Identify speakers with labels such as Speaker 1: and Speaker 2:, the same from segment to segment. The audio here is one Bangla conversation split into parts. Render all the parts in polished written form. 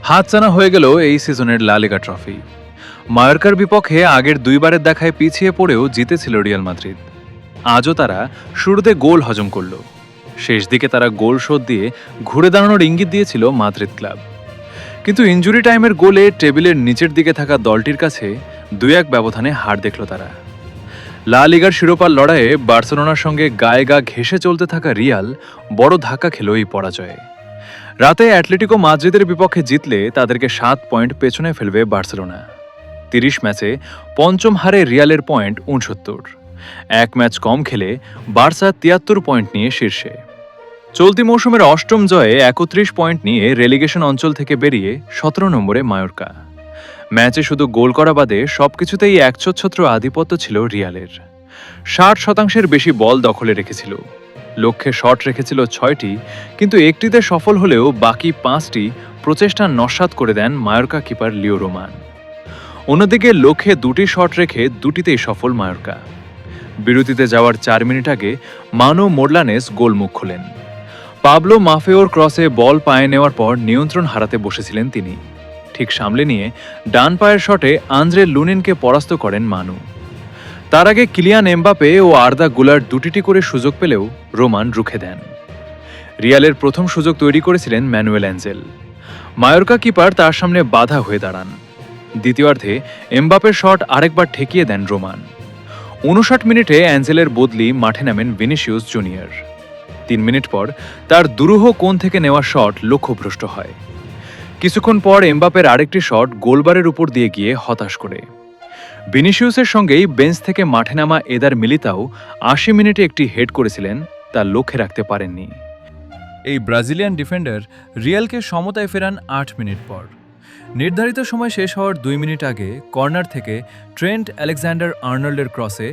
Speaker 1: হাতছানা হয়ে গেল এই সিজনের লা লিগা ট্রফি। মায়োর্কার বিপক্ষে আগের দুইবারের দেখায় পিছিয়ে পড়েও জিতেছিল রিয়াল মাদ্রিদ। আজও তারা শুরুতে গোল হজম করল, শেষ দিকে তারা গোল শোধ দিয়ে ঘুরে দাঁড়ানোর ইঙ্গিত দিয়েছিল মাদ্রিদ ক্লাব। কিন্তু ইনজুরি টাইমের গোলে টেবিলের নিচের দিকে থাকা দলটির কাছে 2-1 ব্যবধানে হার দেখল তারা। লা লিগার শিরোপার লড়াইয়ে বার্সেলোনার সঙ্গে গায়ে গা ঘেঁষে চলতে থাকা রিয়াল বড় ধাক্কা খেল এই পরাজয়ে। রাতে অ্যাটলেটিকো মাদ্রিদের বিপক্ষে জিতলে তাদেরকে 7 পয়েন্ট পেছনে ফেলবে বার্সেলোনা। 30 ম্যাচে পঞ্চম হারে রিয়ালের পয়েন্ট 69। এক ম্যাচ কম খেলে বার্সা 73 পয়েন্ট নিয়ে শীর্ষে। চলতি মৌসুমের অষ্টম জয়ে 31 পয়েন্ট নিয়ে রেলিগেশন অঞ্চল থেকে বেরিয়ে 17 নম্বরে মায়োর্কা। ম্যাচে শুধু গোল করা বাদে সবকিছুতেই একচ্ছত্র আধিপত্য ছিল রিয়ালের। 60% বেশি বল দখলে রেখেছিল, লক্ষ্যে শট রেখেছিল 6টি, কিন্তু একটিতে সফল হলেও বাকি 5টি প্রচেষ্টা নস্যাৎ করে দেন মায়োর্কা কিপার লিও রোমান। অন্যদিকে লক্ষ্যে 2টি শট রেখে 2টিতেই সফল মায়োর্কা। বিরতিতে যাওয়ার 4 মিনিট আগে মানো মোরলানেস গোলমুখ খোলেন। পাবলো মাফেওর ক্রসে বল পায়ে নেওয়ার পর নিয়ন্ত্রণ হারাতে বসেছিলেন তিনি। ঠিক সামলে নিয়ে ডান পায়ের শটে আন্দ্রে লুনিনকে পরাস্ত করেন মানু। তার আগে কিলিয়ান এমবাপে ও আর্দা গুলার 2টি করে সুযোগ পেলেও রোমান রুখে দেন। রিয়ালের প্রথম সুযোগ তৈরি করেছিলেন ম্যানুয়েল অ্যাঞ্জেল। মায়োর্কা কিপার তার সামনে বাধা হয়ে দাঁড়ান। দ্বিতীয়ার্ধে এমবাপের শট আরেকবার ঠেকিয়ে দেন রোমান। 59 মিনিটে অ্যাঞ্জেলের বদলি মাঠে নামেন ভিনিসিয়াস জুনিয়র। 3 মিনিট পর তার দুরূহ কোণ থেকে নেওয়া শট লক্ষ্যভ্রষ্ট হয়। কিছুক্ষণ পর এমবাপের আরেকটি শট গোলবারের উপর দিয়ে গিয়ে হতাশ করে। ভিনিসিয়াসের সঙ্গেই বেঞ্চ থেকে মাঠে নামা এদার মিলিতাও 80 মিনিটে একটি হেড করেছিলেন, তা লক্ষ্যে রাখতে পারেননি। এই ব্রাজিলিয়ান ডিফেন্ডার রিয়ালকে সমতায় ফেরান 8 মিনিট পর। নির্ধারিত সময় শেষ হওয়ার 2 মিনিট আগে কর্নার থেকে ট্রেন্ট আলেকজান্ডার আর্নল্ডের ক্রসে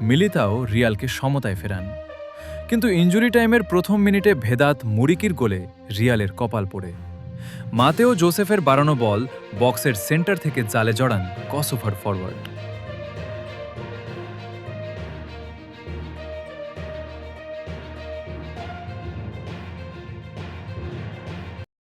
Speaker 1: মিলিতাও রিয়ালকে সমতায় ফেরান। কিন্তু ইনজুরি টাইমের প্রথম মিনিটে ভেদাত মুরিকির গোলে রিয়ালের কপাল পড়ে। মাতেও জোসেফের বাড়ানো বল বক্সের সেন্টার থেকে জালে জড়ান কসোভার ফরওয়ার্ড।